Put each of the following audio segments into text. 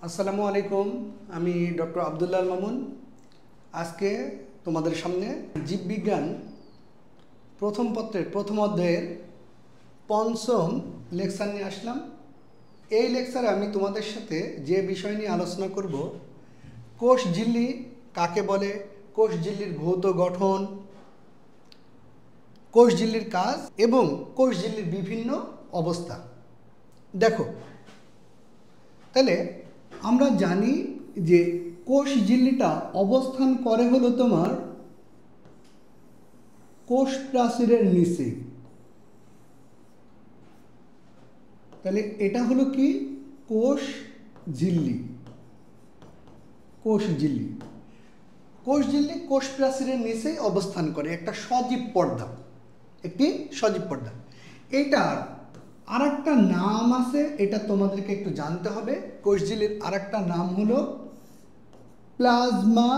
আসসালামু আলাইকুম। আমি ডক্টর আব্দুল্লাহ মামুন। আজকে তোমাদের সামনে জীববিজ্ঞান প্রথম পত্রের প্রথম অধ্যায়ের পঞ্চম লেকচার নিয়ে আসলাম। এই লেকচারে আমি তোমাদের সাথে যে বিষয় নিয়ে আলোচনা করব, কোষঝিল্লি কাকে বলে, কোষঝিল্লির ভৌত গঠন, কোষঝিল্লির কাজ এবং কোষঝিল্লির বিভিন্ন অবস্থা। দেখো, তাহলে আমরা জানি যে কোষঝিল্লিটা অবস্থান করে হলো তোমার কোষ প্রাচীরের নিচে। তাহলে এটা হলো কি কোষঝিল্লি। কোষঝিল্লি কোষঝিল্লি কোষ প্রাচীরের নিচেই অবস্থান করে, একটা সজীব পর্দা, একটি সজীব পর্দা। এটার আর একটা নাম আছে, এটা তোমাদেরকে একটু জানতে হবে। কোষঝিল্লির আর একটা নাম হলো plasma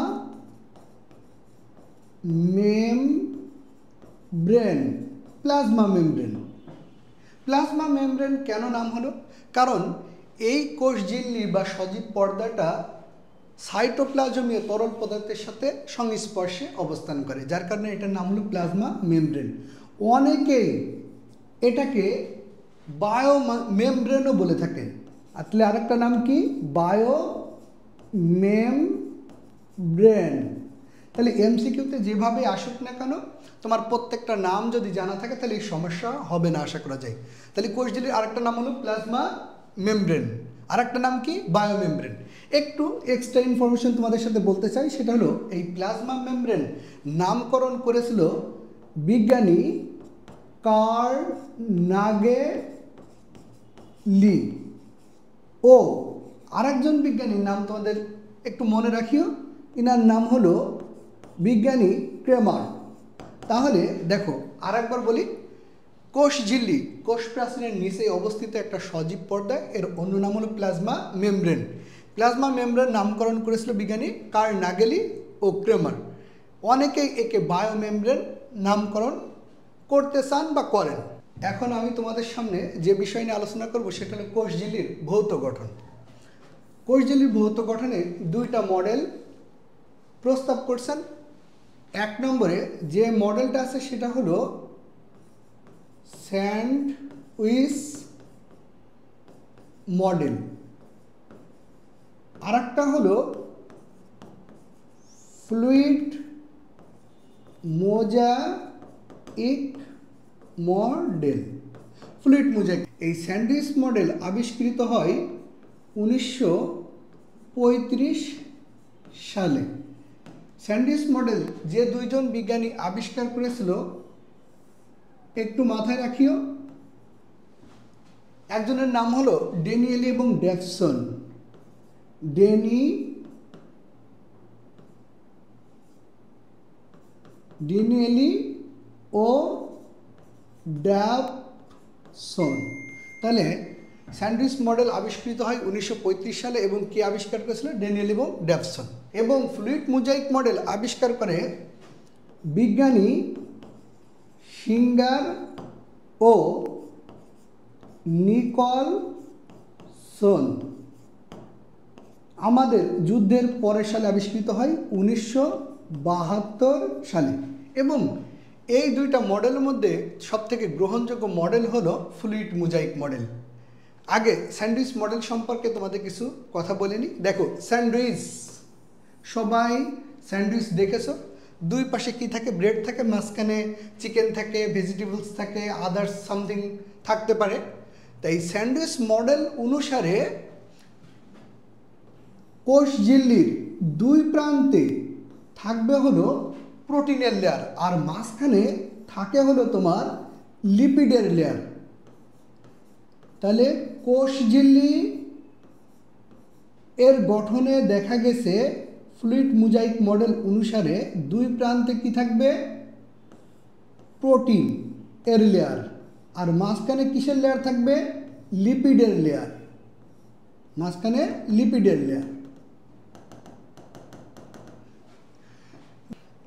membrane. Plasma membrane. Plasma membrane কেন নাম হলো? কারণ এই কোষঝিল্লি বা সজীব পর্দাটা সাইটোপ্লাজমীয় তরল পদার্থের সাথে সংস্পর্শে অবস্থান করে, যার কারণে এটার নাম হলো প্লাজমা মেমব্রেন। অনেকেই এটাকে বায়ো মেমব্রেনও বলে থাকেন। আসলে আরেকটা নাম কি? Bio membrane. তাহলে এমসিকিউতে যেভাবে আসুক না কেন, তোমার প্রত্যেকটা নাম যদি জানা থাকে তাহলে এই সমস্যা হবে না আশা করা যায়। তাহলে কোষঝিল্লির আরেকটা নাম হলো প্লাজমা মেমব্রেন, আরেকটা নাম কি? Bio membrane. একটু এক্সট্রা ইনফরমেশন তোমাদের সাথে বলতে চাই, সেটা হলো এই প্লাজমা মেমব্রেন নামকরণ করেছিল বিজ্ঞানী কার্নাগেলি ও আরেকজন বিজ্ঞানীর নাম তোমাদের একটু মনে রাখিও, এনার নাম হলো বিজ্ঞানী ক্রেমার। তাহলে দেখো আরেকবার বলি, কোষঝিল্লি কোষ প্রাচীরের নিচে অবস্থিত একটা সজীব পর্দা, এর অন্য নাম হলো প্লাজমা মেমব্রেন। প্লাজমা মেমব্রেন নামকরণ করেছিল বিজ্ঞানী কার্নাগেলি ও ক্রেমার। অনেকেই একে বায়ো মেমব্রেন নামকরণ করতে চান বা করেন। এখন আমি তোমাদের সামনে যে বিষয় নিয়ে আলোচনা করব সেটা হলো কোষঝিল্লির ভৌত গঠন। কোষঝিল্লির ভৌত গঠনে দুইটা মডেল প্রস্তাব করছেন। এক নম্বরে যে মডেলটা আছে সেটা হলো স্যান্ডউইচ মডেল, আর একটা হলো fluid mosaic model. Fluid mosaic, এই স্যান্ডউইচ মডেল আবিষ্কৃত হয় 1935 সালে। স্যান্ডউইচ মডেল যে দুইজন বিজ্ঞানী আবিষ্কার করেছিল একটু মাথায় রাখিও। একজনের নাম হলো ড্যানিয়েলি এবং ডেভসন। ড্যানিয়েলি ও ডেভসন। তাহলে স্যান্ডউইচ মডেল আবিষ্কৃত হয় 1935 সালে এবং কে আবিষ্কার করেছিল? ড্যানিয়েল এবং ডেভসন। এবং ফ্লুইড মোজাইক মডেল আবিষ্কার করে বিজ্ঞানী সিঙ্গার ও নিকলসন। আমাদের যুদ্ধের পরের সালে আবিষ্কৃত হয় 1972 সালে। এবং এই দুইটা মডেলের মধ্যে সবথেকে গ্রহণযোগ্য মডেল হলো ফ্লুইড মোজাইক মডেল। আগে স্যান্ডউইচ মডেল সম্পর্কে তোমাদের কিছু কথা বলে নিই। দেখো, স্যান্ডউইচ, সবাই স্যান্ডউইচ দেখেছো। দুই পাশে কি থাকে? ব্রেড থাকে, মাঝখানে চিকেন থাকে, ভেজিটেবলস থাকে, আদার্স সামথিং থাকতে পারে। তাই স্যান্ডউইচ মডেল অনুসারে কোষঝিল্লির দুই প্রান্তে থাকবে হলো প্রোটিনের লেয়ার, আর মাঝখানে থাকে হলো তোমার লিপিডের লেয়ার। তাহলে কোষঝিল্লি এর গঠনে দেখা গেছে ফ্লুইড মোজাইক মডেল অনুসারে দুই প্রান্তে কি থাকবে? প্রোটিন এর লেয়ার, আর মাঝখানে কিসের লেয়ার থাকবে? লিপিডের লেয়ার। মাঝখানে লিপিডের লেয়ার।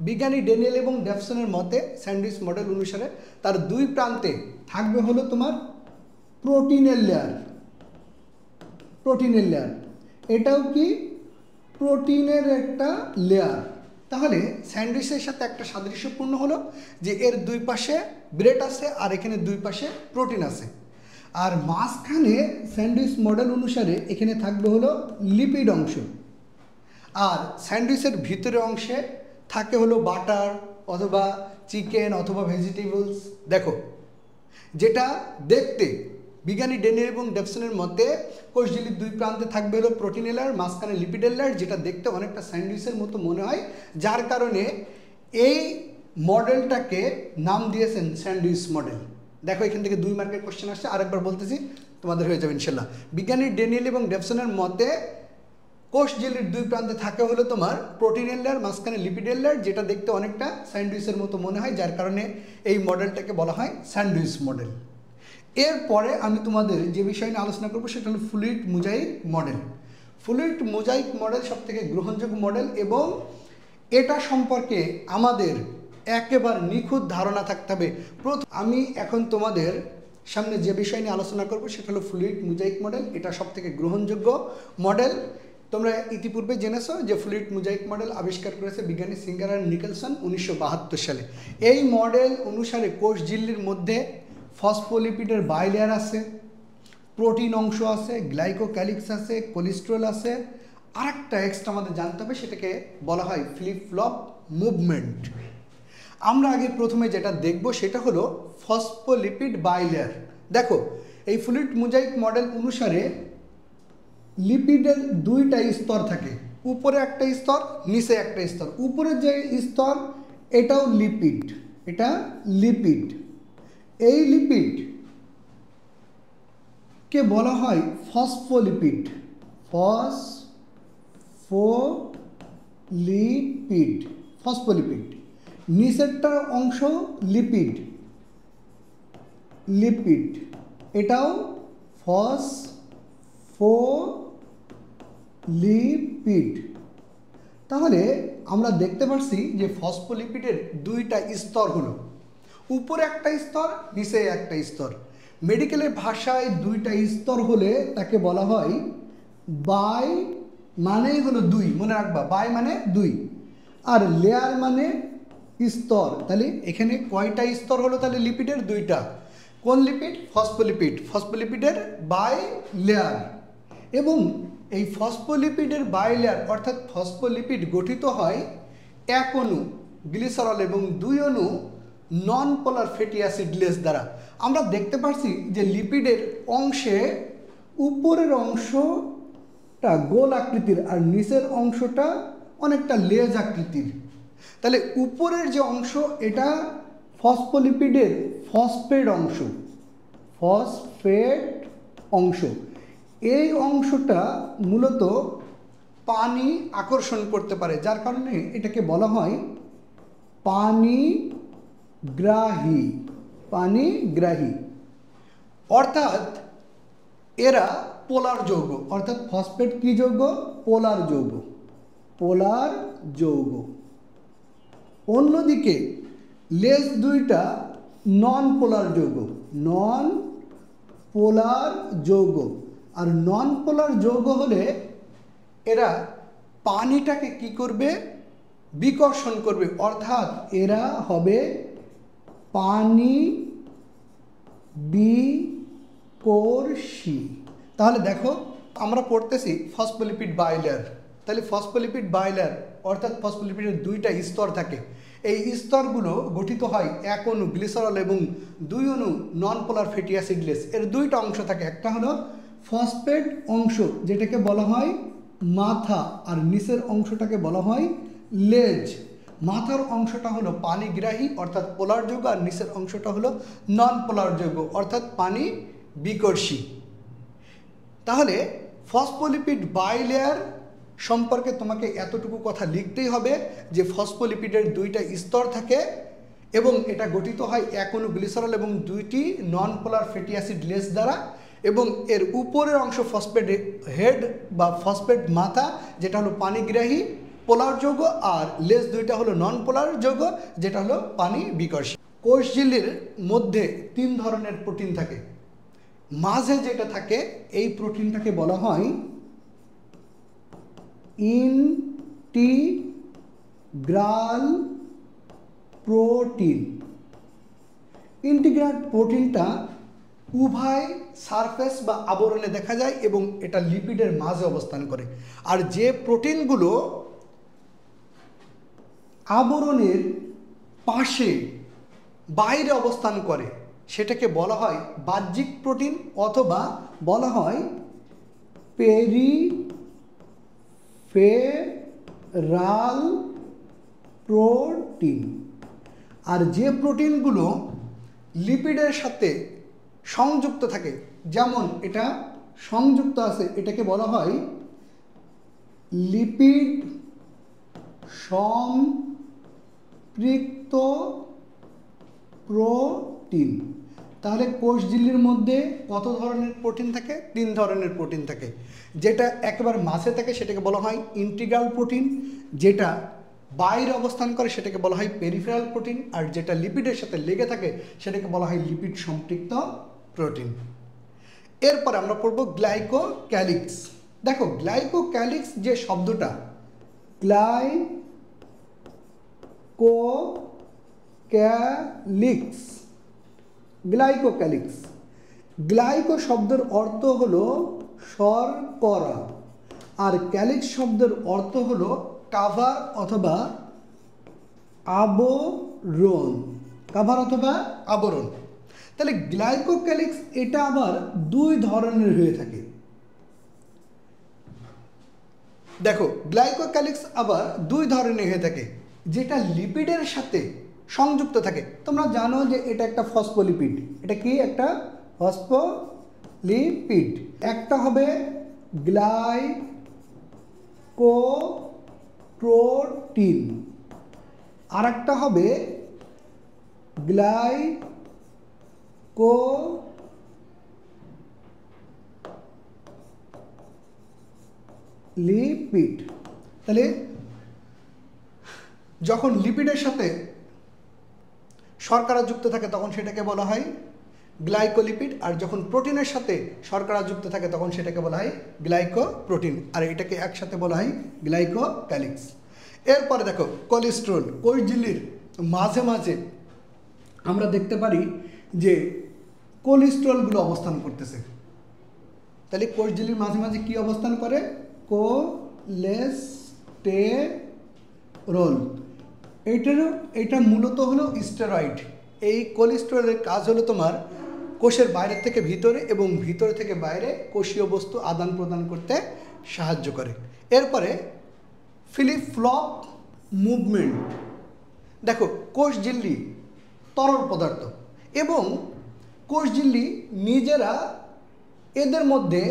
বিজ্ঞানী ড্যানিয়েল এবং ডেভসনের মতে স্যান্ডউইচ মডেল অনুসারে তার দুই প্রান্তে থাকবে হলো তোমার প্রোটিনের লেয়ার। প্রোটিনের লেয়ার এটাও কি প্রোটিনের একটা লেয়ার। তাহলে স্যান্ডউইচের সাথে একটা সাদৃশ্যপূর্ণ হলো যে এর দুই পাশে ব্রেড আছে আর এখানে দুই পাশে প্রোটিন আছে। আর মাঝখানে স্যান্ডউইচ মডেল অনুসারে এখানে থাকবে হলো লিপিড অংশ, আর স্যান্ডউইচের ভিতরের অংশে থাকে হলো বাটার অথবা চিকেন অথবা ভেজিটেবলস। দেখো, যেটা দেখতে বিজ্ঞানী ডেনিয়েল এবং ডেভসনের মতে কোষ ঝিল্লির দুই প্রান্তে থাকবে হলো প্রোটিন লেয়ার, মাঝখানে লিপিড লেয়ার, যেটা দেখতে অনেকটা স্যান্ডউইচের মতো মনে হয়, যার কারণে এই মডেলটাকে নাম দিয়েছেন স্যান্ডউইচ মডেল। দেখো, এখান থেকে 2 মার্কের কোশ্চেন আসছে, আরেকবার বলতেছি, তোমাদের হয়ে যাবে ইনশাল্লাহ। বিজ্ঞানী ডেনিয়েল এবং ডেভসনের মতে কোষ ঝিল্লির দুই প্রান্তে থাকে হলো তোমার প্রোটিন লেয়ার, মাঝখানে লিপিড লেয়ার, যেটা দেখতে অনেকটা স্যান্ডউইচের মতো মনে হয়, যার কারণে এই মডেলটাকে বলা হয় স্যান্ডউইচ মডেল। এরপরে আমি তোমাদের যে বিষয় নিয়ে আলোচনা করবো সেটা হলো fluid mosaic model. Fluid mosaic model সবথেকে গ্রহণযোগ্য মডেল এবং এটা সম্পর্কে আমাদের একেবারে নিখুঁত ধারণা থাকতে হবে। আমি এখন তোমাদের সামনে যে বিষয় নিয়ে আলোচনা করব সেটা হলো ফ্লুইড মোজাইক মডেল। এটা সবথেকে গ্রহণযোগ্য মডেল। তোমরা ইতিপূর্বে জেনেছো যে ফ্লুইড মোজাইক মডেল আবিষ্কার করেছে বিজ্ঞানী সিঙ্গার আর নিকেলসন 1972 সালে। এই মডেল অনুসারে কোষ ঝিল্লির মধ্যে ফসফোলিপিডের বাইলেয়ার আছে, প্রোটিন অংশ আছে, গ্লাইকোক্যালিক্স আছে, কোলেস্টেরল আছে, আরেকটা এক্সট্রা আমাদের জানতে হবে, সেটাকে বলা হয় ফ্লিপ ফ্লপ মুভমেন্ট। আমরা আগে প্রথমে যেটা দেখব সেটা হলো ফসফোলিপিড বাইলেয়ার। দেখো, এই ফ্লুইড মোজাইক মডেল অনুসারে লিপিডের 2টা স্তর থাকে, উপরে একটা স্তর, নিচে একটা স্তর। উপরের যে স্তর এটাও লিপিড, এটা লিপিড। এই লিপিড কে বলা হয় ফসফোলিপিড, ফসফোলিপিড। নিচেরটা অংশ লিপিড, এটাও ফসফোলিপিড। তাহলে আমরা দেখতে পাচ্ছি যে ফসফোলিপিডের 2টা স্তর হলো, উপরে একটা স্তর, নিচে একটা স্তর। মেডিকেলের ভাষায় 2টা স্তর হলে তাকে বলা হয় বাই, মানেই হলো 2, মনে রাখবা, বাই মানে 2, আর লেয়ার মানে স্তর। তাহলে এখানে কয়টা স্তর হলো? তাহলে লিপিডের 2টা। কোন লিপিড? ফসফোলিপিড। ফসফোলিপিডের বাই লেয়ার। এবং এই ফসফোলিপিডের বাই লেয়ার অর্থাৎ ফসফোলিপিড গঠিত হয় 1 অণু গ্লিসারল এবং 2 অণু নন পোলার ফ্যাটি অ্যাসিড লেস দ্বারা। আমরা দেখতে পাচ্ছি যে লিপিডের অংশে উপরের অংশটা গোল আকৃতির আর নিচের অংশটা অনেকটা লেজ আকৃতির। তাহলে উপরের যে অংশ এটা ফসফোলিপিডের ফসফেট অংশ। এই অংশটা মূলত পানি আকর্ষণ করতে পারে, যার কারণে এটাকে বলা হয় পানিগ্রাহী। অর্থাৎ এরা পোলার যৌগ, অর্থাৎ ফসফেট কি যৌগ? পোলার যৌগ। অন্যদিকে লেজ 2টা নন পোলার যৌগ। আর নন পোলার যৌগ হলে এরা পানিটাকে কি করবে? বিকর্ষণ করবে, অর্থাৎ এরা হবে পানি বিকর্ষী। তাহলে দেখো, আমরা পড়তেছি ফসফোলিপিড বাইলেয়ার। তাহলে ফসফোলিপিড বাইলেয়ার অর্থাৎ ফসফোলিপিডের 2টা স্তর থাকে। এই স্তরগুলো গঠিত হয় 1 অণু গ্লিসারল এবং 2 অণু non polar fatty acid less. এর 2টা অংশ থাকে, একটা হলো ফসফেট অংশ যেটাকে বলা হয় মাথা, আর নিচের অংশটাকে বলা হয় লেজ। মাথার অংশটা হলো পানিগ্রাহী অর্থাৎ পোলার যৌগ, আর নিচের অংশটা হলো নন পোলার যৌগ অর্থাৎ পানি বিকর্ষী। তাহলে ফসফোলিপিড বাইলেয়ার সম্পর্কে তোমাকে এতটুকু কথা লিখতেই হবে যে ফসফোলিপিডের 2টা স্তর থাকে এবং এটা গঠিত হয় 1 অণু গ্লিসারল এবং 2টি নন পোলার ফ্যাটি অ্যাসিড লেস দ্বারা, এবং এর উপরের অংশ ফসফেট হেড বা ফসফেট মাথা যেটা হলো পানিগ্রাহী পোলার যৌগ, আর লেস 2টা হলো নন পোলার যৌগ যেটা হলো পানি বিকর্ষী। কোষ ঝিল্লির মধ্যে 3 ধরনের প্রোটিন থাকে। মাঝে যেটা থাকে এই প্রোটিনটাকে বলা হয় ইন্টিগ্রাল প্রোটিন। ইন্টিগ্রাল প্রোটিনটা উভয় সারফেস বা আবরণে দেখা যায় এবং এটা লিপিডের মাঝে অবস্থান করে। আর যে প্রোটিনগুলো আবরণের পাশে বাইরে অবস্থান করে সেটাকে বলা হয় বাহ্যিক প্রোটিন অথবা বলা হয় পেরিফেরাল প্রোটিন। আর যে প্রোটিনগুলো লিপিডের সাথে সংযুক্ত থাকে, যেমন এটা সংযুক্ত আছে, এটাকে বলা হয় লিপিড সম্পৃক্ত প্রোটিন। তাহলে কোষঝিল্লির মধ্যে কত ধরনের প্রোটিন থাকে? 3 ধরনের প্রোটিন থাকে। যেটা একেবারে মাঝে থাকে সেটাকে বলা হয় ইন্টিগ্রাল প্রোটিন, যেটা বাইরে অবস্থান করে সেটাকে বলা হয় পেরিফেরাল প্রোটিন, আর যেটা লিপিডের সাথে লেগে থাকে সেটাকে বলা হয় লিপিড সম্পৃক্ত প্রোটিন। এরপরে আমরা পড়ব গ্লাইকোক্যালিক্স। দেখো গ্লাইকোক্যালিক্স যে শব্দটা, গ্লাইকোক্যালিক্স, গ্লাইকো শব্দের অর্থ হলো শর্করা, আর ক্যালিক্স শব্দের অর্থ হলো কাভার অথবা আবরণ, কাভার অথবা আবরণ। তাহলে গ্লাইকোক্যালিক্স এটা আবার 2 ধরনের হয়ে থাকে। দেখো গ্লাইকোক্যালিক্স আবার 2 ধরনের হয়ে থাকে, যেটা লিপিডের সাথে সংযুক্ত থাকে। তোমরা জানো যে এটা একটা ফসফোলিপিড। এটা কি? একটা ফসফোলিপিড। একটা হবে গ্লাইকোপ্রোটিন, আর একটা হবে লিপিড। তাহলে যখন লিপিডের সাথে শর্করা যুক্ত থাকে তখন সেটাকে বলা হয় গ্লাইকোলিপিড, আর যখন প্রোটিনের সাথে শর্করা যুক্ত থাকে তখন সেটাকে বলা হয় গ্লাইকোপ্রোটিন, আর এটাকে একসাথে বলা হয় গ্লাইকোক্যালিক্স। এরপরে দেখো কোলেস্টেরল। কোষঝিল্লির মাঝে মাঝে আমরা দেখতে পারি যে কোলেস্টেরলগুলো অবস্থান করতেছে। তাহলে কোষঝিল্লির মাঝে মাঝে কি অবস্থান করে? কোলেস্টেরল। এটা মূলত হলো স্টেরয়েড। এই কোলেস্টেরলের কাজ হলো তোমার কোষের বাইরে থেকে ভিতরে এবং ভিতরে থেকে বাইরে কোষীয় বস্তু আদান প্রদান করতে সাহায্য করে। এরপরে ফিলিপ ফ্লপ মুভমেন্ট। দেখো কোষঝিল্লি তরল পদার্থ এবং কোষঝিল্লি নিজেরা এদের মধ্যে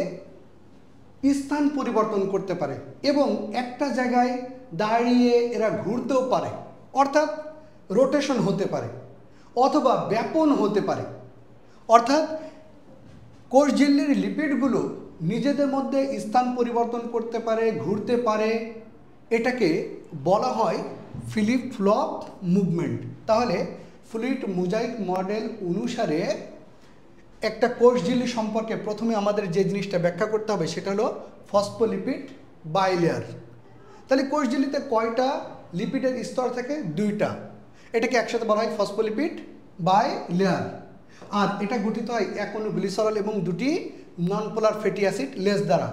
স্থান পরিবর্তন করতে পারে এবং একটা জায়গায় দাঁড়িয়ে এরা ঘুরতেও পারে, অর্থাৎ রোটেশন হতে পারে অথবা ব্যাপন হতে পারে। অর্থাৎ কোষঝিল্লির লিপিডগুলো নিজেদের মধ্যে স্থান পরিবর্তন করতে পারে, ঘুরতে পারে। এটাকে বলা হয় ফিলিপ ফ্লপ মুভমেন্ট। তাহলে ফ্লুইড মোজাইক মডেল অনুসারে একটা কোষঝিল্লি সম্পর্কে প্রথমে আমাদের যে জিনিসটা ব্যাখ্যা করতে হবে সেটা হলো ফসফোলিপিড বাইলেয়ার। তাহলে কোষঝিল্লিতে কয়টা লিপিডের স্তর থাকে? 2টা। এটাকে একসাথে বলা হয় ফসফোলিপিড বাইলেয়ার। আর এটা গঠিত হয় এক অণু গ্লিসারল এবং 2টি নন পোলার ফ্যাটি অ্যাসিড লেজ দ্বারা।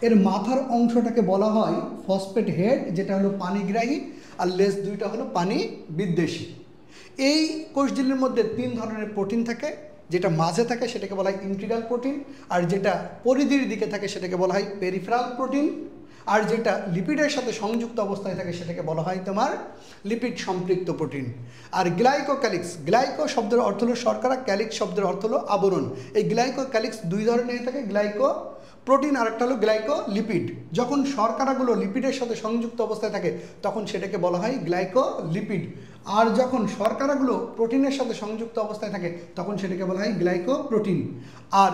এর মাথার অংশটাকে বলা হয় ফসফেট হেড, যেটা হলো পানিগ্রাহী, আর লেজ 2টা হলো পানি বিদ্বেষী। এই কোষঝিল্লির মধ্যে 3 ধরনের প্রোটিন থাকে। যেটা মাঝে থাকে সেটাকে বলা হয় ইন্টিগ্রাল প্রোটিন, আর যেটা পরিধির দিকে থাকে সেটাকে বলা হয় পেরিফেরাল প্রোটিন, আর যেটা লিপিডের সাথে সংযুক্ত অবস্থায় থাকে সেটাকে বলা হয় তোমার লিপিড সম্পৃক্ত প্রোটিন। আর গ্লাইকোক্যালিক্স, গ্লাইকো শব্দের অর্থ হলো শর্করা, ক্যালিক্স শব্দের অর্থ হলো আবরণ। এই গ্লাইকোক্যালিক্স 2 ধরনের হয়ে থাকে, গ্লাইকো প্রোটিন আর একটা হলো গ্লাইকোলিপিড। যখন শর্করাগুলো লিপিডের সাথে সংযুক্ত অবস্থায় থাকে তখন সেটাকে বলা হয় গ্লাইকোলিপিড, আর যখন শর্করাগুলো প্রোটিনের সাথে সংযুক্ত অবস্থায় থাকে তখন সেটাকে বলা হয় গ্লাইকোপ্রোটিন, আর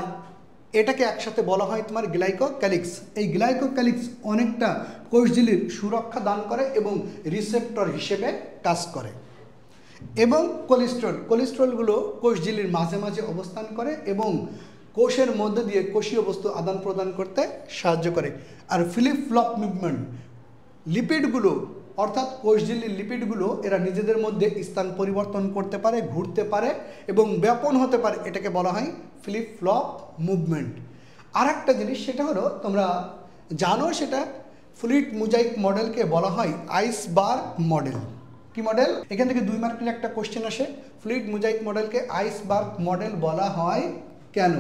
এটাকে একসাথে বলা হয় তোমার গ্লাইকোক্যালিক্স। এই গ্লাইকোক্যালিক্স অনেকটা কোষঝিল্লির সুরক্ষা দান করে এবং রিসেপ্টর হিসেবে কাজ করে। এবং কোলেস্টেরলগুলো কোষঝিল্লির মাঝে মাঝে অবস্থান করে এবং কোষের মধ্যে দিয়ে কোষীয় বস্তু আদান প্রদান করতে সাহায্য করে। আর ফিলিপ ফ্লপ মুভমেন্ট, লিপিডগুলো অর্থাৎ কোষঝিল্লির লিপিডগুলো এরা নিজেদের মধ্যে স্থান পরিবর্তন করতে পারে, ঘুরতে পারে এবং ব্যাপন হতে পারে, এটাকে বলা হয় ফ্লিপ ফ্লপ মুভমেন্ট। আর একটা জিনিস সেটা হলো তোমরা জানো, সেটা ফ্লুইড মোজাইক মডেলকে বলা হয় আইসবার্গ মডেল। কি মডেল? এখান থেকে 2 মার্কের একটা কোশ্চেন আসে, ফ্লুইড মোজাইক মডেলকে আইসবার্গ মডেল বলা হয় কেন?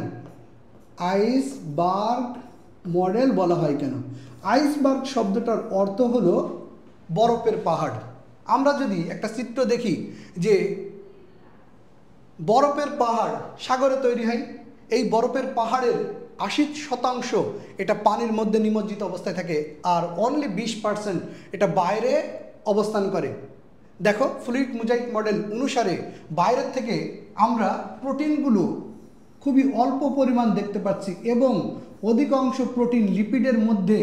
আইসবার্গ মডেল বলা হয় কেন? আইসবার্গ শব্দটার অর্থ হলো বরফের পাহাড়। আমরা যদি একটা চিত্র দেখি যে বরফের পাহাড় সাগরে তৈরি হয়, এই বরফের পাহাড়ের 80% এটা পানির মধ্যে নিমজ্জিত অবস্থায় থাকে, আর অনলি 20% এটা বাইরে অবস্থান করে। দেখো, ফ্লুইড মোজাইক মডেল অনুসারে বাইরের থেকে আমরা প্রোটিনগুলো খুবই অল্প পরিমাণ দেখতে পাচ্ছি এবং অধিকাংশ প্রোটিন লিপিডের মধ্যে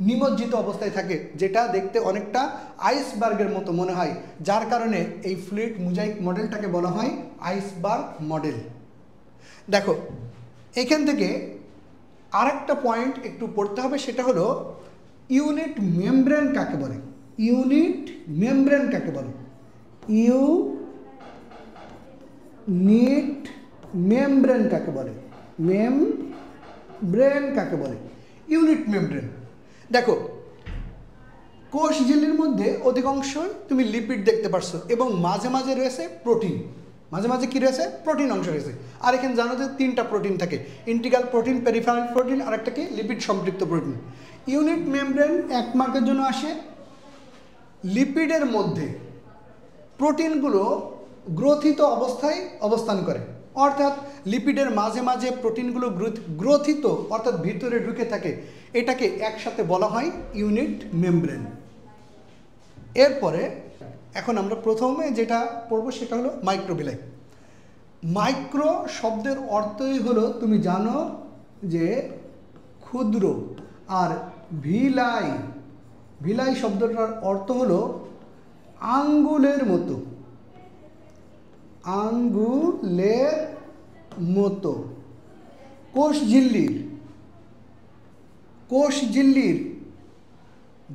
নিমজ্জিত অবস্থায় থাকে, যেটা দেখতে অনেকটা আইসবার্গের মতো মনে হয়, যার কারণে এই ফ্লুইড মোজাইক মডেলটাকে বলা হয় আইসবার্গ মডেল। দেখো, এখান থেকে আরেকটা পয়েন্ট একটু পড়তে হবে, সেটা হলো ইউনিট মেমব্রেন কাকে বলে? ইউনিট মেমব্রেন কাকে বলে? ইউনিট মেমব্রেন কাকে বলে? মেমব্রেন কাকে বলে? Unit membrane. দেখো, কোষ ঝিল্লির মধ্যে অধিকাংশই তুমি লিপিড দেখতে পারছো এবং মাঝে মাঝে রয়েছে প্রোটিন। মাঝে মাঝে কি রয়েছে? প্রোটিন অংশ রয়েছে। আর এখানে জানো যে 3টা প্রোটিন থাকে, ইন্টিগ্রাল প্রোটিন, পেরিফেরাল প্রোটিন, আর একটা কি লিপিড সম্পৃক্ত প্রোটিন। ইউনিট মেমব্রেন 1 মার্কের জন্য আসে। লিপিডের মধ্যে প্রোটিনগুলো গ্রথিত অবস্থায় অবস্থান করে, অর্থাৎ লিপিডের মাঝে মাঝে প্রোটিনগুলো গ্রথিত অর্থাৎ ভিতরে ঢুকে থাকে, এটাকে একসাথে বলা হয় ইউনিট মেমব্রেন। এরপরে এখন আমরা প্রথমে যেটা পড়বো সেটা হলো মাইক্রোভিলাই। মাইক্রো শব্দের অর্থই হলো, তুমি জানো যে ক্ষুদ্র, আর ভিলাই, ভিলাই শব্দটার অর্থ হলো আঙ্গুলের মতো, আঙ্গুলের মতো। কোষঝিল্লির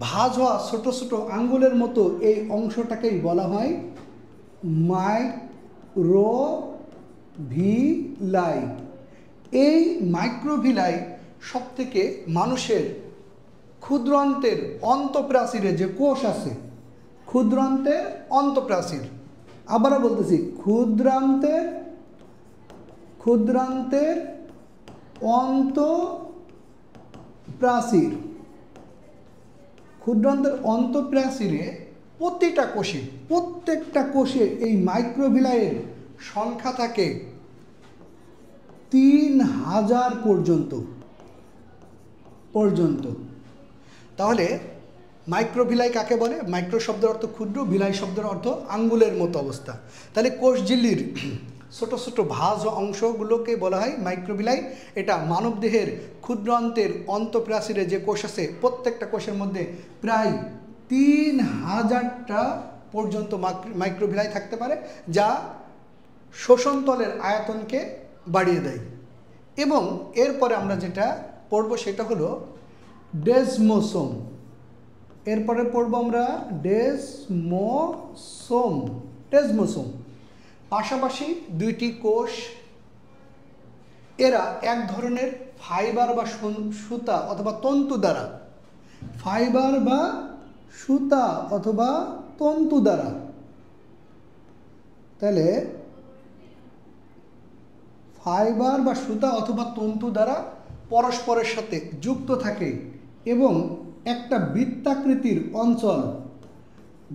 ভাঁজ হওয়া ছোট ছোট আঙ্গুলের মতো এই অংশটাকেই বলা হয় মাইক্রোভিলাই। এই মাইক্রোভিলাই সবথেকে মানুষের ক্ষুদ্রান্তের অন্তঃপ্রাচীরে যে কোষ আছে, ক্ষুদ্রান্তের অন্তঃপ্রাচীর, আবারও বলতেছি, ক্ষুদ্রান্তের অন্তঃপ্রাচীর, ক্ষুদ্রান্তের অন্তঃপ্রাচীরে প্রত্যেকটা কোষে এই মাইক্রোভিলাইয়ের সংখ্যা থাকে 3000 পর্যন্ত। তাহলে মাইক্রোভিলাই কাকে বলে? মাইক্রো শব্দের অর্থ ক্ষুদ্র, ভিলাই শব্দের অর্থ আঙ্গুলের মতো অবস্থা। তাহলে কোষঝিল্লির ছোট ছোট ভাঁজ অংশগুলোকে বলা হয় মাইক্রোভিলাই। এটা মানবদেহের ক্ষুদ্রান্তের অন্তঃপ্রাচীরে যে কোষ আছে, প্রত্যেকটা কোষের মধ্যে প্রায় 3000টা পর্যন্ত মাইক্রোভিলাই থাকতে পারে, যা শোষণতলের আয়তনকে বাড়িয়ে দেয়। এবং এরপরে আমরা যেটা পড়ব সেটা হলো ডেসমোসোম। এরপরে পড়ব আমরা ডেসমোসোম। পাশাপাশি 2টি কোষ, এরা এক ধরনের ফাইবার বা সুতা অথবা তন্তু দ্বারা, ফাইবার বা সুতা অথবা তন্তু দ্বারা, তাহলে ফাইবার বা সুতা অথবা তন্তু দ্বারা পরস্পরের সাথে যুক্ত থাকে এবং একটা বৃত্তাকৃতির অঞ্চল,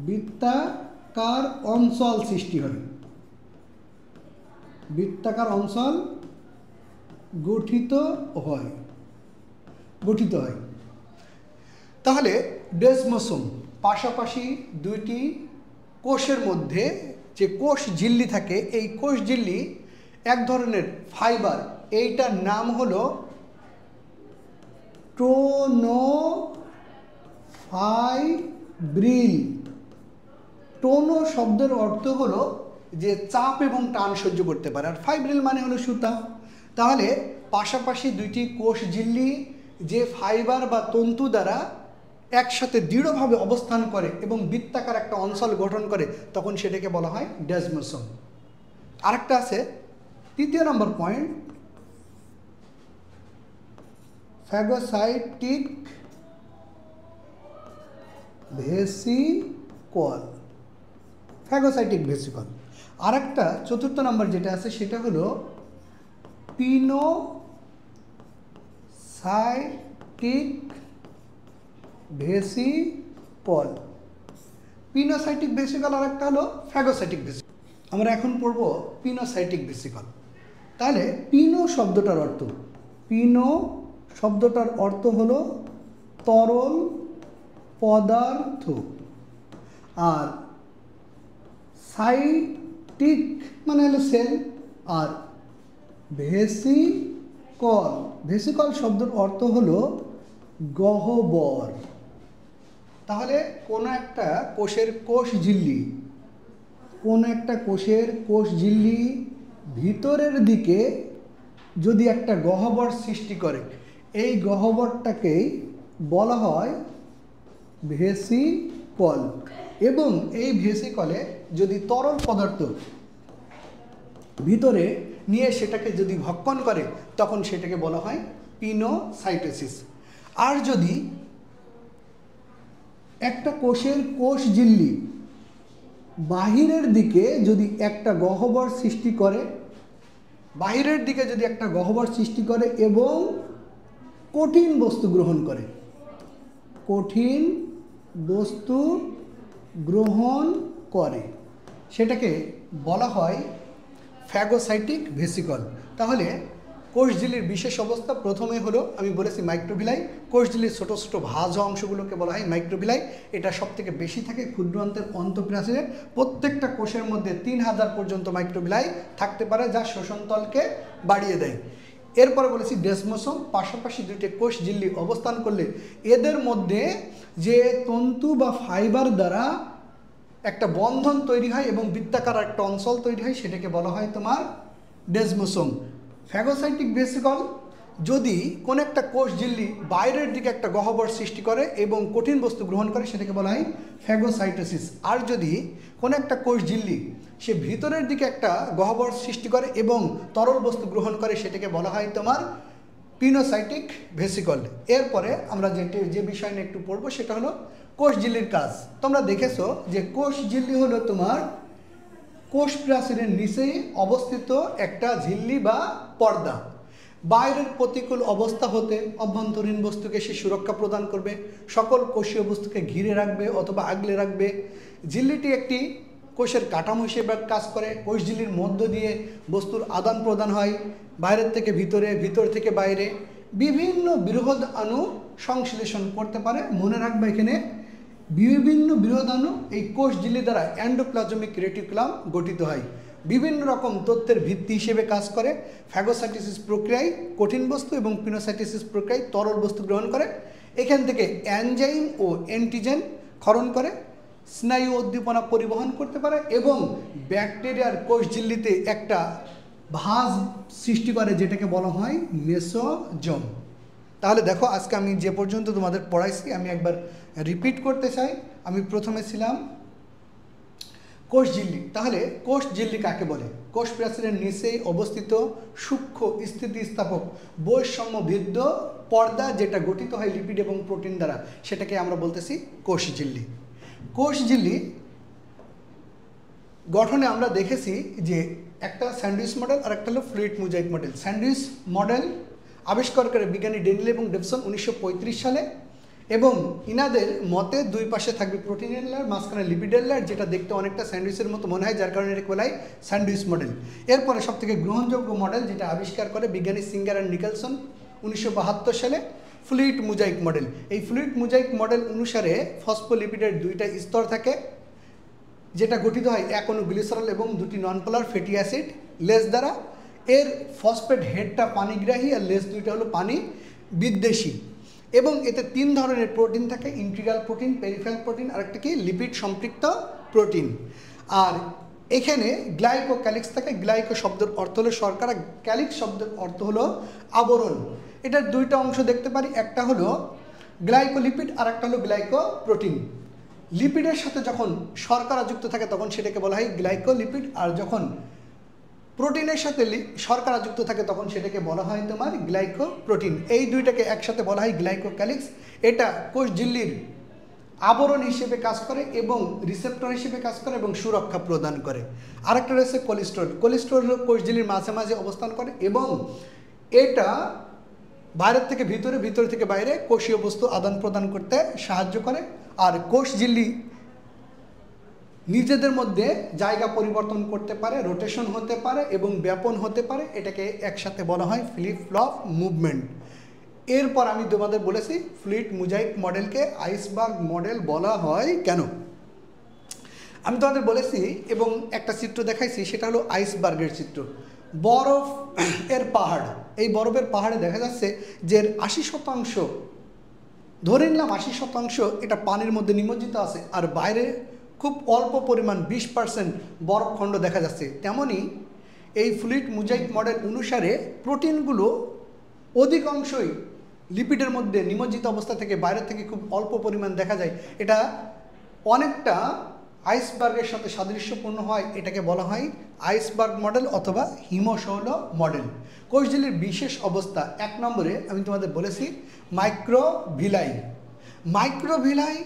বৃত্তাকার অঞ্চল সৃষ্টি হয়, বৃত্তাকার অঞ্চল গঠিত হয়। তাহলে ডেসমোসোম পাশাপাশি 2টি কোষের মধ্যে যে কোষ ঝিল্লি থাকে, এই কোষ ঝিল্লি এক ধরনের ফাইবার, এইটার নাম হলো টোনোফাইব্রিল। টোনো শব্দের অর্থ হলো যে চাপ এবং টান সহ্য করতে পারে, আর ফাইব্রিল মানে হলো সুতা। তাহলে পাশাপাশি 2টি কোষ ঝিল্লি যে ফাইবার বা তন্তু দ্বারা একসাথে দৃঢ়ভাবে অবস্থান করে এবং বৃত্তাকার একটা অঞ্চল গঠন করে, তখন সেটাকে বলা হয় ডেসমোসোম। আরেকটা আছে 3 নম্বর point, phagocytic vesicle. Phagocytic vesicle. আরেকটা 4 নম্বর যেটা আছে সেটা হলো পিনোসাইটিক ভেসিকল। পিনোসাইটিক ভেসিকল আর একটা হলো ফ্যাগোসাইটিক ভেসিকল। আমরা এখন পড়ব পিনোসাইটিক ভেসিকল। তাহলে পিনো শব্দটার অর্থ, পিনো শব্দটার অর্থ হলো তরল পদার্থ, আর সাইটিক মানে হলো সেল, আর ভেসিকল, ভেসিকল শব্দের অর্থ হলো গহ্বর। তাহলে কোনো একটা কোষের কোষ ঝিল্লি, কোনো একটা কোষের কোষ ঝিল্লি ভিতরের দিকে যদি একটা গহ্বর সৃষ্টি করে, এই গহ্বরটাকেই বলা হয় ভেসিকল। এবং এই ভেসিকলে যদি তরল পদার্থ ভিতরে নিয়ে সেটাকে যদি ভক্ষণ করে, তখন সেটাকে বলা হয় পিনোসাইটোসিস। আর যদি একটা কোষের কোষ ঝিল্লি বাহিরের দিকে যদি একটা গহ্বর সৃষ্টি করে, বাহিরের দিকে যদি একটা গহ্বর সৃষ্টি করে এবং কঠিন বস্তু গ্রহণ করে, কঠিন বস্তু গ্রহণ করে, সেটাকে বলা হয় ফ্যাগোসাইটিক ভেসিকল। তাহলে কোষঝিল্লির বিশেষ অবস্থা প্রথমে হলো আমি বলেছি মাইক্রোভিলাই। কোষঝিল্লির ছোটো ছোটো ভাজ অংশগুলোকে বলা হয় মাইক্রোভিলাই। এটা সবথেকে বেশি থাকে ক্ষুদ্রান্তের অন্তঃপ্রাচীরে। প্রত্যেকটা কোষের মধ্যে 3000 পর্যন্ত মাইক্রোভিলাই থাকতে পারে, যা শোষণতলকে বাড়িয়ে দেয়। এরপরে বলেছি ডেসমোসোম, পাশাপাশি দুইটি কোষঝিল্লি অবস্থান করলে এদের মধ্যে যে তন্তু বা ফাইবার দ্বারা একটা বন্ধন তৈরি হয় এবং বৃত্তাকার একটা অঞ্চল তৈরি হয়, সেটাকে বলা হয় তোমার ডেসমোসোম। ফ্যাগোসাইটিক ভেসিকল যদি কোনো একটা কোষঝিল্লি বাইরের দিকে একটা গহ্বর সৃষ্টি করে এবং কঠিন বস্তু গ্রহণ করে, সেটাকে বলা হয় ফ্যাগোসাইটোসিস। আর যদি কোনো একটা কোষঝিল্লি সে ভিতরের দিকে একটা গহ্বর সৃষ্টি করে এবং তরল বস্তু গ্রহণ করে, সেটাকে বলা হয় তোমার পিনোসাইটিক ভেসিকল। এরপরে আমরা যে বিষয় নিয়ে একটু পড়বো সেটা হলো কোষঝিল্লির কাজ। তোমরা দেখেছো যে কোষঝিল্লি হলো তোমার কোষ প্রাচীরের নিচেই অবস্থিত একটা ঝিল্লি বা পর্দা। বাইরের প্রতিকূল অবস্থা হতে অভ্যন্তরীণ বস্তুকে সে সুরক্ষা প্রদান করবে, সকল কোষীয় বস্তুকে ঘিরে রাখবে অথবা আগলে রাখবে। ঝিল্লিটি একটি কোষের কাঠামো হিসেবে কাজ করে। কোষঝিল্লির মধ্য দিয়ে বস্তুর আদান প্রদান হয়, বাইরের থেকে ভিতরে, ভিতর থেকে বাইরে। বিভিন্ন বৃহৎ অণু সংশ্লেষণ করতে পারে। মনে রাখবে এখানে বিভিন্ন বৃহৎ অণু এই কোষঝিল্লি দ্বারা এন্ডোপ্লাজমিক রেটিকুলাম গঠিত হয়, বিভিন্ন রকম তথ্যের ভিত্তি হিসেবে কাজ করে। ফ্যাগোসাইটোসিস প্রক্রিয়ায় কঠিন বস্তু এবং পিনোসাইটোসিস প্রক্রিয়ায় তরল বস্তু গ্রহণ করে। এখান থেকে এনজাইম ও অ্যান্টিজেন ক্ষরণ করে, স্নায়ু উদ্দীপনা পরিবহন করতে পারে এবং ব্যাকটেরিয়ার কোষঝিল্লিতে একটা ভাঁজ সৃষ্টি করে, যেটাকে বলা হয় মেসোজোম। তাহলে দেখো আজকে আমি যে পর্যন্ত তোমাদের পড়াইছি আমি একবার রিপিট করতে চাই। আমি প্রথমে ছিলাম কোষঝিল্লি। তাহলে কোষঝিল্লি কাকে বলে? কোষ প্রাচীরের নিচেই অবস্থিত সূক্ষ্ম স্থিতিস্থাপক বৈষম্যভিন্ন পর্দা, যেটা গঠিত হয় লিপিড এবং প্রোটিন দ্বারা, সেটাকে আমরা বলতেছি কোষঝিল্লি। কোষঝিল্লি গঠনে আমরা দেখেছি যে একটা স্যান্ডউইচ মডেল আর একটা হলো fluid mosaic model. Sandwich model আবিষ্কার করে বিজ্ঞানী ডেনিল এবং ডেভসন 1935 সালে, এবং ইনাদের মতে দুই পাশে থাকবে প্রোটিনের লেয়ার, মাঝখানে লিপিডের লেয়ার, যেটা দেখতে অনেকটা স্যান্ডউইচের মতো মনে হয়, যার কারণে এটাকে বলা হয় স্যান্ডউইচ মডেল। এরপরে সবথেকে গ্রহণযোগ্য মডেল যেটা আবিষ্কার করে বিজ্ঞানী সিঙ্গার অ্যান্ড নিকেলসন 1972 সালে, ফ্লুইড মোজাইক মডেল। এই ফ্লুইড মোজাইক মডেল অনুসারে ফসফোলিপিডের দুইটা স্তর থাকে, যেটা গঠিত হয় এক অণু গ্লিসারল এবং দুটি ননপোলার ফ্যাটি অ্যাসিড লেজ দ্বারা। এর ফসফেট হেডটা পানিগ্রাহী আর লেজ দুইটা হলো পানি বিদ্বেষী, এবং এতে 3 ধরনের প্রোটিন থাকে, ইন্টিগ্রাল প্রোটিন, পেরিফেরাল প্রোটিন, আর একটা কি লিপিড সম্পৃক্ত প্রোটিন। আর এখানে গ্লাইকো ক্যালিক্স থাকে। গ্লাইকো শব্দের অর্থ হলো শর্করা, ক্যালিক্স শব্দের অর্থ হলো আবরণ। এটার দুইটা অংশ দেখতে পারি, একটা হলো গ্লাইকোলিপিড আর একটা হলো গ্লাইকোপ্রোটিন। লিপিডের সাথে যখন শর্করা যুক্ত থাকে তখন সেটাকে বলা হয় গ্লাইকোলিপিড, আর যখন প্রোটিনের সাথে শর্করা যুক্ত থাকে তখন সেটাকে বলা হয় তোমার গ্লাইকোপ্রোটিন। এই দুইটাকে একসাথে বলা হয় গ্লাইকোক্যালিক্স। এটা কোষ ঝিল্লির আবরণ হিসেবে কাজ করে এবং রিসেপ্টর হিসেবে কাজ করে এবং সুরক্ষা প্রদান করে। আরেকটা রয়েছে কোলেস্টেরল। কোলেস্টেরল কোষ ঝিল্লির মাঝে মাঝে অবস্থান করে এবং এটা বাইরের থেকে ভিতরে, ভিতর থেকে বাইরে কোষীয় বস্তু আদান প্রদান করতে সাহায্য করে। আর কোষ ঝিল্লি নিজেদের মধ্যে জায়গা পরিবর্তন করতে পারে, রোটেশন হতে পারে এবং ব্যাপন হতে পারে। এটাকে একসাথে বলা হয় ফ্লিপ ফ্লপ মুভমেন্ট। এরপর আমি তোমাদের বলেছি ফ্লুইড মোজাইক মডেলকে আইসবার্গ মডেল বলা হয় কেন। আমি তোমাদের বলেছি এবং একটা চিত্র দেখাইছি, সেটা হলো আইসবার্গের চিত্র। বরফ এর পাহাড়, এই বরফের পাহাড়ে দেখা যাচ্ছে যে 80% ধরে নিলাম 80% এটা পানির মধ্যে নিমজ্জিত আছে, আর বাইরে খুব অল্প পরিমাণ 20% বরফখণ্ড দেখা যাচ্ছে। তেমনি এই ফ্লুইড মোজাইক মডেল অনুসারে প্রোটিনগুলো অধিকাংশই লিপিডের মধ্যে নিমজ্জিত অবস্থা থেকে বাইরে থেকে খুব অল্প পরিমাণ দেখা যায়। এটা অনেকটা আইসবার্গের সাথে সাদৃশ্যপূর্ণ হয়। এটাকে বলা হয় আইসবার্গ মডেল অথবা হিমশৈল মডেল। কোষঝিল্লির বিশেষ অবস্থা 1 নম্বরে আমি তোমাদের বলেছি মাইক্রোভিলাই। মাইক্রোভিলাই,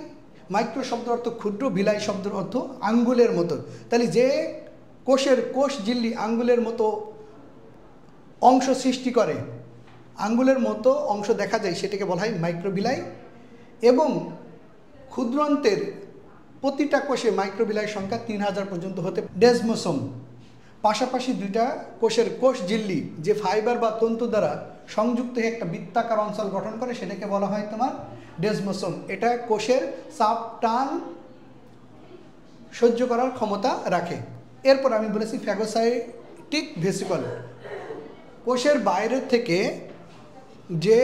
মাইক্রো শব্দের অর্থ ক্ষুদ্র, ভিলাই শব্দের অর্থ আঙ্গুলের মতো। তাহলে যে কোষ ঝিল্লি আঙ্গুলের মতো অংশ সৃষ্টি করে, আঙ্গুলের মতো অংশ দেখা যায়, সেটাকে বলা হয় মাইক্রোভিলাই। এবং ক্ষুদ্রান্তের প্রতিটা কোষে মাইক্রোভিলাই সংখ্যা 3000 পর্যন্ত হতে। ডেজমোসোম, পাশাপাশি দুইটা কোষের কোষ ঝিল্লি যে ফাইবার বা তন্তু দ্বারা সংযুক্ত হয়ে একটা বৃত্তাকার অঞ্চল গঠন করে, সেটাকে বলা হয় তোমার ডেজমোসোম। এটা কোষের চাপ টান সহ্য করার ক্ষমতা রাখে। এরপর আমি বলেছি ফ্যাগোসাইটিক ভেসিকল। কোষের বাইরে থেকে যে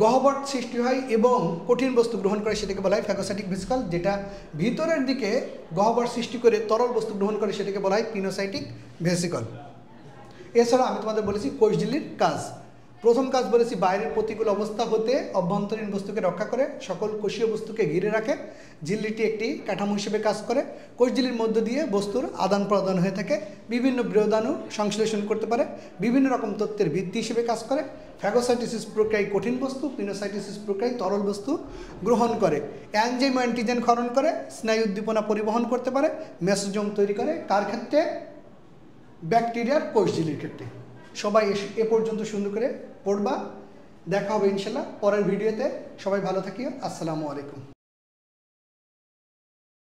গহ্বর সৃষ্টি হয় এবং কঠিন বস্তু গ্রহণ করে সেটাকে বলা হয় ফ্যাগোসাইটিক ভেসিকল। যেটা ভিতরের দিকে গহ্বর সৃষ্টি করে তরল বস্তু গ্রহণ করে সেটাকে বলা হয় পিনোসাইটিক ভেসিকল। এছাড়া আমি তোমাদের বলেছি কোষঝিল্লির কাজ। প্রথম কাজ বলেছি বাইরের প্রতিকূল অবস্থা হতে অভ্যন্তরীণ বস্তুকে রক্ষা করে, সকল কোষীয় বস্তুকে ঘিরে রাখে। ঝিল্লিটি একটি কাঠামো হিসেবে কাজ করে। কোষঝিল্লির মধ্য দিয়ে বস্তুর আদান প্রদান হয়ে থাকে। বিভিন্ন বৃহদাণু সংশ্লেষণ করতে পারে, বিভিন্ন রকম তথ্যের ভিত্তি হিসেবে কাজ করে। ফ্যাগোসাইটোসিস প্রক্রিয়ায় কঠিন বস্তু, পিনোসাইটোসিস প্রক্রিয়ায় তরল বস্তু গ্রহণ করে। এনজাইম অ্যান্টিজেন ক্ষরণ করে, স্নায়ু উদ্দীপনা পরিবহন করতে পারে, মেসোজোম তৈরি করে। কার ক্ষেত্রে? ব্যাকটেরিয়ার কোষঝিল্লির ক্ষেত্রে। সবাই এ পর্যন্ত সুন্দর করে পড়বা। দেখা হবে ইনশাল্লাহ পরের ভিডিওতে। সবাই ভালো থাকিও। আসসালামু আলাইকুম।